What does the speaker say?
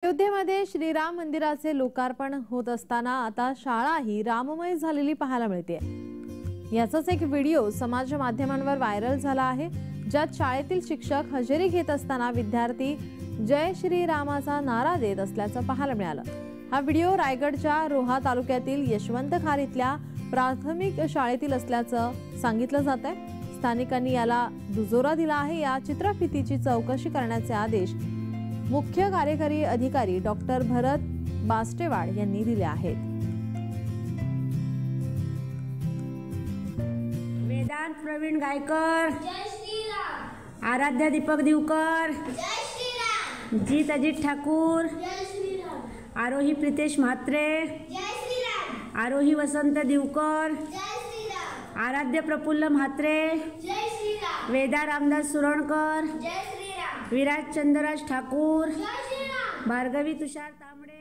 अयोध्येमध्ये श्रीराम मंदिराचे लोकार्पण होत असताना आता शाळाही राममय झालेली पाहायला मिळते। याचाच एक व्हिडिओ समाज माध्यमांवर व्हायरल झाला आहे, ज्यात शाळेतील शिक्षक हजेरी घेत असताना विद्यार्थी जय श्रीरामाचा नारा देत असल्याचं पाहायला मिळालं। हा व्हिडिओ रायगडच्या रोहा तालुक्यातील यशवंत खार इथल्या प्राथमिक शाळेतील असल्याचं सांगितलं जात आहे। स्थानिकांनी याला दुजोरा दिला आहे। या चित्रफितीची चौकशी करण्याचे आदेश मुख्य कार्यकारी अधिकारी डॉक्टर भरत बास्टेवाड यांनी दिले आहेत। वेदांत प्रवीण गायकर, जय श्रीराम। आराध्या दीपक दिवकर, जय श्रीराम। जीत अजित ठाकूर, जय श्रीराम। आरोही प्रितेश म्हात्रे, जय श्रीराम। आरोही वसंत दिवकर, जय श्रीराम। आराध्य प्रफुल्ल म्हात्रे, जय श्रीराम। वेदा रामदास सुरणकर, जय श्रीराम। विराज चंद्रराज ठाकूर, जय श्रीराम। भार्गवी तुषार तांबडे।